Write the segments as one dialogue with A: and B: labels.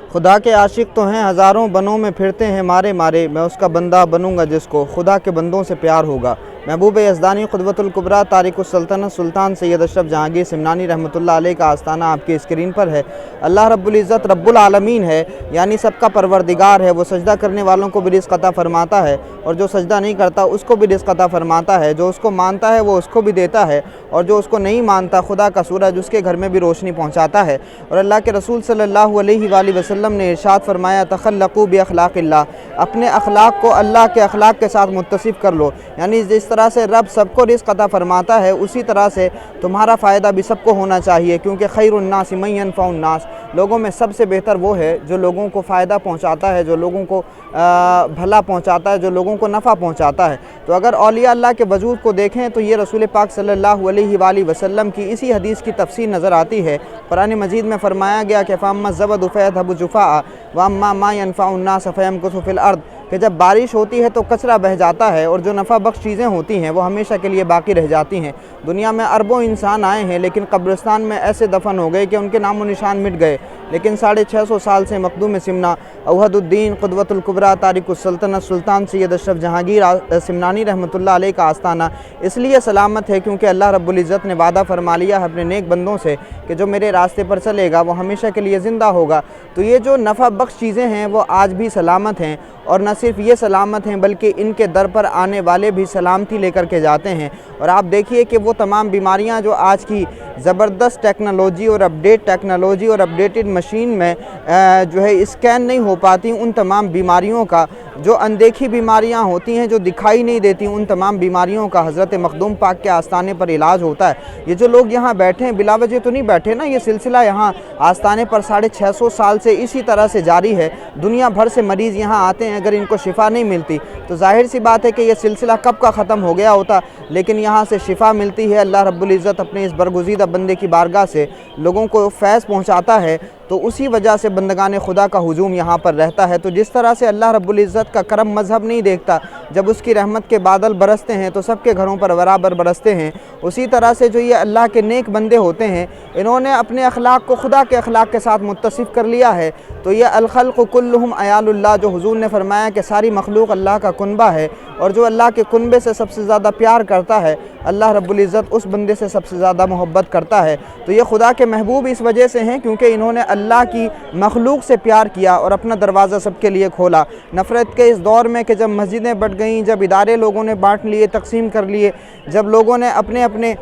A: खुदा के आशिक तो हैं हज़ारों बनों में फिरते हैं मारे मारे, मैं उसका बंदा बनूंगा जिसको खुदा के बंदों से प्यार होगा। महबूब यज़दानी क़ुदवतुल कुबरा तारिकुस सल्तनत सुल्तान सैयद अशरफ जहांगीर सिमनानी रहमतुल्लाह अलैह का आस्ताना आपकी स्क्रीन पर है। अल्लाह रब्बुल इज़्ज़त रब्बुल आलमीन है, यानी सबका परवरदिगार है। वो सजदा करने वालों को भी रिज़्क़ अता फरमाता है और जो सजदा नहीं करता उसको भी रिज़्क़ अता फरमाता है। जो उसको मानता है वो उसको भी देता है और जो उसको नहीं मानता खुदा का सूरज उसके घर में भी रोशनी पहुँचाता है। और अल्लाह के रसूल सल्लल्लाहु अलैहि वसल्लम ने इरशाद फरमाया, तखल्लक़ू बि अख़लाक़िल्लाह, अपने अख़लाक़ को अल्लाह के अख़लाक़ के साथ मुत्तसिफ़ कर लो। यानी जिस तरह से रब सबको रिज़्क़ अता फरमाता है उसी तरह से तुम्हारा फ़ायदा भी सबको होना चाहिए, क्योंकि खैरुन्नास मन यनफ़उन्नास, लोगों में सबसे बेहतर वो है जो लोगों को फ़ायदा पहुँचाता है, जो लोगों को भला पहुँचाता है, जो लोगों को नफ़ा पहुँचाता है। तो अगर औलिया अल्लाह के वजूद को देखें तो ये रसूल पाक सल्लल्लाहु अलैहि वसल्लम की इसी हदीस की तफसीर नज़र आती है। कुरान मजीद में फ़रमाया गया कि फ़अम्मा ज़बदु फ़यज़हबु जुफ़ाअ व अम्मा मा यनफ़उन्नास फ़यमकुथु फ़िल अर्द, कि जब बारिश होती है तो कचरा बह जाता है और जो नफ़ा बख्श चीज़ें होती हैं वो हमेशा के लिए बाकी रह जाती हैं। दुनिया में अरबों इंसान आए हैं लेकिन कब्रिस्तान में ऐसे दफन हो गए कि उनके नामो निशान मिट गए। लेकिन 650 साल से मखदूम सिमना अवहदुद्दीन क़ुदवतुल कुबरा तारिकुस सल्तनत सुल्तान सैयद अशरफ जहांगीर सिमनानी रहमतुल्लाह अलैह का आस्ताना इसलिए सलामत है क्योंकि अल्लाह रब्बुल इज़्ज़त ने वादा फरमा लिया है अपने नेक बंदों से कि जो मेरे रास्ते पर चलेगा वो हमेशा के लिए ज़िंदा होगा। तो ये जो नफ़ा बख्श चीज़ें हैं वो आज भी सलामत हैं, और न सिर्फ ये सलामत हैं बल्कि इनके दर पर आने वाले भी सलामती लेकर के जाते हैं। और आप देखिए कि वो तमाम बीमारियां जो आज की ज़बरदस्त टेक्नोलॉजी और अपडेटेड मशीन में जो है स्कैन नहीं हो पाती, उन तमाम बीमारियों का, जो अनदेखी बीमारियां होती हैं जो दिखाई नहीं देती, उन तमाम बीमारियों का हज़रत मखदूम पाक के आस्ताने पर इलाज होता है। ये जो लोग यहाँ बैठे हैं बिला वजह तो नहीं बैठे ना, ये सिलसिला यहाँ आस्ताने पर 650 साल से इसी तरह से जारी है। दुनिया भर से मरीज़ यहाँ आते हैं, अगर इनको शिफा नहीं मिलती तो जाहिर सी बात है कि ये सिलसिला कब का ख़त्म हो गया होता, लेकिन यहाँ से शिफा मिलती है। अल्लाह रब्बुल इज़्ज़त अपने इस बरगुज़ीदा बंदे की बारगाह से लोगों को फैज़ पहुँचाता है, तो उसी वजह से बंदगान खुदा का हुजूम यहाँ पर रहता है। तो जिस तरह से अल्लाह रब्बुल इज़्ज़त का करम मज़हब नहीं देखता, जब उसकी रहमत के बादल बरसते हैं तो सबके घरों पर बराबर बरसते हैं, उसी तरह से जो ये अल्लाह के नेक बंदे होते हैं इन्होंने अपने अखलाक को खुदा के अखलाक के साथ मुत्तसिफ़ कर लिया है। तो ये अल-खल्क़ु कुल्लुहुम अयालुल्लाह, जो हुजूर ने फरमाया कि सारी मखलूक अल्लाह का कुनबा है, और जो अल्लाह के कुनबे से सबसे ज़्यादा प्यार करता है अल्लाह रब्बुल इज़्ज़त उस बंदे से सबसे ज़्यादा मोहब्बत करता है। तो ये खुदा के महबूब इस वजह से हैं क्योंकि इन्होंने अल्लाह की मखलूक से प्यार किया और अपना दरवाज़ा सबके लिए खोला। नफ़रत के इस दौर में कि जब मस्जिदें बढ़ गईं, जब इदारे लोगों ने बांट लिए, तकसीम कर लिए, जब लोगों ने अपने अपने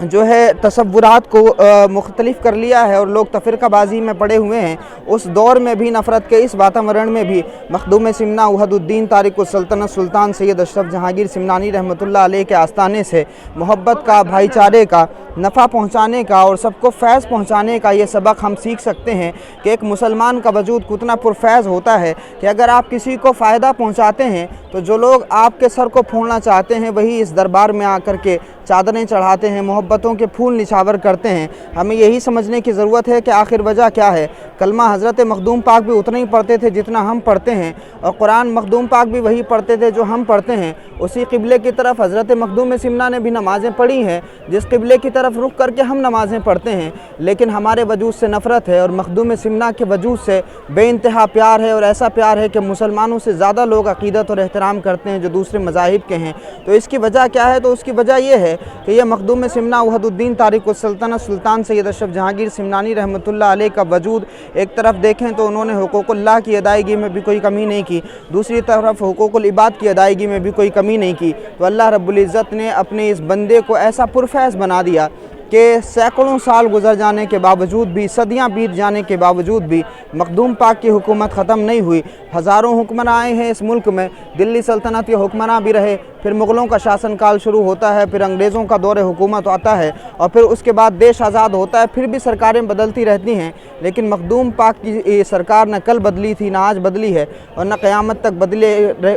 A: जो है तसव्वुरात को मुख्तलिफ कर लिया है और लोग तफ़रीक़ाबाज़ी में पड़े हुए हैं, उस दौर में भी नफ़रत के इस वातावरण में भी मखदूम सिमना वहदुद्दीन तारिकुस सल्तनत सुल्तान सैयद अशरफ जहांगीर सिमनानी रहमतुल्लाह अलैह के आस्ताने से मोहब्बत का, भाईचारे का, नफ़ा पहुँचाने का और सबको फैज़ पहुँचाने का ये सबक हम सीख सकते हैं कि एक मुसलमान का वजूद कितना पुरफैज़ होता है कि अगर आप किसी को फ़ायदा पहुँचाते हैं तो जो लोग आपके सर को फोड़ना चाहते हैं वही इस दरबार में आकर के चादरें चढ़ाते हैं, मोहब्बतों के फूल निछावर करते हैं। हमें यही समझने की ज़रूरत है कि आखिर वजह क्या है। कलमा हज़रत मखदूम पाक भी उतना ही पढ़ते थे जितना हम पढ़ते हैं, और कुरान मखदूम पाक भी वही पढ़ते थे जो हम पढ़ते हैं। उसी क़िबले की तरफ हज़रत मखदूम सिमना ने भी नमाज़ें पढ़ी हैं जिस क़िबले की तरफ रुख करके हम नमाज़ें पढ़ते हैं, लेकिन हमारे वजूद से नफ़रत है और मखदूम सिमना के वजूद से बेइंतहा प्यार है। और ऐसा प्यार है कि मुसलमानों से ज़्यादा लोग अक़ीदत और एहतराम करते हैं जो दूसरे मज़ाहिब के हैं। तो इसकी वजह क्या है? तो उसकी वजह यह है कि यह मखदूम सिमना वहदुद्दीन तारिकुस सल्तनत सुल्तान सैयद अशरफ जहांगीर सिमनानी रहमतुल्लाह अलैह का वजूद एक तरफ देखें तो उन्होंने हुकूकुल्लाह की अदायगी में भी कोई कमी नहीं की, दूसरी तरफ हुकूकुल इबाद की अदायगी में भी कोई कमी नहीं की। तो अल्लाह रब्बुल इज़्ज़त ने अपने इस बंदे को ऐसा पुरफैज़ बना दिया कि सैकड़ों साल गुजर जाने के बावजूद भी, सदियां बीत जाने के बावजूद भी मखदूम पाक की हुकूमत ख़त्म नहीं हुई। हज़ारों हुक्मरान आए हैं इस मुल्क में, दिल्ली सल्तनत के हुक्मरान भी रहे, फिर मुग़लों का शासनकाल शुरू होता है, फिर अंग्रेज़ों का दौर हुकूमत आता है और फिर उसके बाद देश आज़ाद होता है, फिर भी सरकारें बदलती रहती हैं। लेकिन मखदूम पाक की सरकार न कल बदली थी, न आज बदली है और न क़यामत तक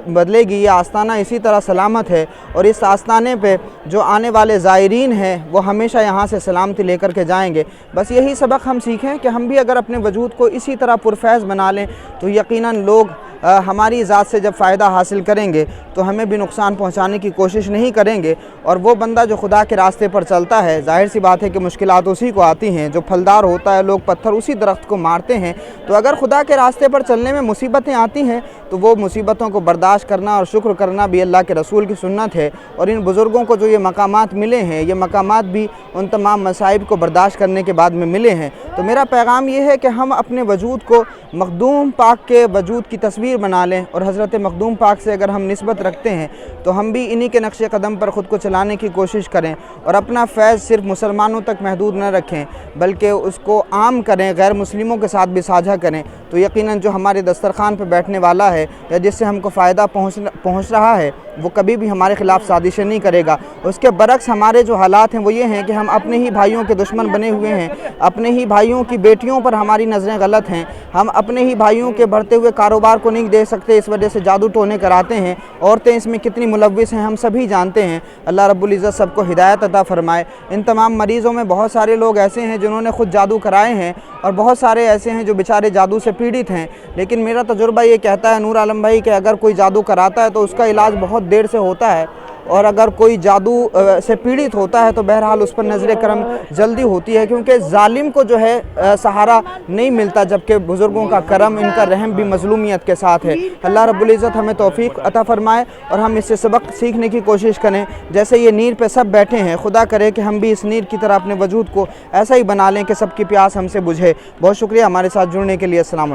A: बदलेगी। ये आस्ताना इसी तरह सलामत है और इस आस्ताने पे जो आने वाले ज़ायरीन हैं वो हमेशा यहाँ से सलामती लेकर के जाएंगे। बस यही सबक हम सीखें कि हम भी अगर अपने वजूद को इसी तरह पुरफैज़ बना लें तो यकीनन लोग हमारी ज़ात से जब फ़ायदा हासिल करेंगे तो हमें भी नुकसान पहुंचाने की कोशिश नहीं करेंगे। और वो बंदा जो खुदा के रास्ते पर चलता है, ज़ाहिर सी बात है कि मुश्किलात उसी को आती हैं। जो फलदार होता है, लोग पत्थर उसी दरख्त को मारते हैं। तो अगर खुदा के रास्ते पर चलने में मुसीबतें आती हैं तो वो मुसीबतों को बर्दाश्त करना और शुक्र करना भी अल्लाह के रसूल की सुन्नत है। और इन बुज़ुर्गों को जो ये मकामात मिले हैं, ये मकामात भी उन तमाम मसाइब को बर्दाश्त करने के बाद में मिले हैं। तो मेरा पैगाम ये है कि हम अपने वजूद को मखदूम पाक के वजूद की तस्वीर बना लें, और हज़रत मखदूम पाक से अगर हम निस्बत रखते हैं तो हम भी इन्हीं के नक्श कदम पर ख़ुद को चलाने की कोशिश करें। और अपना फैज़ सिर्फ मुसलमानों तक महदूद न रखें, बल्कि उसको आम करें, गैर मुस्लिमों के साथ भी साझा करें। तो यकीनन जो हमारे दस्तरखान पर बैठने वाला है या जिससे हमको फ़ायदा पहुँच रहा है, वो कभी भी हमारे ख़िलाफ़ साजिशें नहीं करेगा। उसके बरक्स हमारे जो हालात हैं वो ये हैं कि हम अपने ही भाइयों के दुश्मन बने हुए हैं, अपने ही भाइयों की बेटियों पर हमारी नज़रें गलत हैं, हम अपने ही भाइयों के बढ़ते हुए कारोबार को नहीं देख सकते, इस वजह से जादू टोने कराते हैं। औरतें इसमें कितनी मुलव्विस हैं हम सभी जानते हैं। अल्लाह रब्बुल इज़्ज़त सबको हिदायत अता फ़रमाए। इन तमाम मरीज़ों में बहुत सारे लोग ऐसे हैं जिन्होंने ख़ुद जादू कराए हैं, और बहुत सारे ऐसे हैं जो बेचारे जादू से पीड़ित हैं। लेकिन मेरा तजुर्बा ये कहता है नूर आलम भाई कि अगर कोई जादू कराता है तो उसका इलाज बहुत देर से होता है, और अगर कोई जादू से पीड़ित होता है तो बहरहाल उस पर नज़र करम जल्दी होती है, क्योंकि ज़ालिम को जो है सहारा नहीं मिलता, जबकि बुज़ुर्गों का करम, इनका रहम भी मज़लूमियत के साथ है। अल्लाह रब्बुल इज़्ज़त हमें तौफ़ीक़ अता फ़रमाए और हम इससे सबक सीखने की कोशिश करें। जैसे ये नीर पे सब बैठे हैं, खुदा करे कि हम भी इस नीर की तरह अपने वजूद को ऐसा ही बना लें कि सबकी प्यास हमसे बुझे। बहुत शुक्रिया हमारे साथ जुड़ने के लिए। अस्सलाम वालेकुम।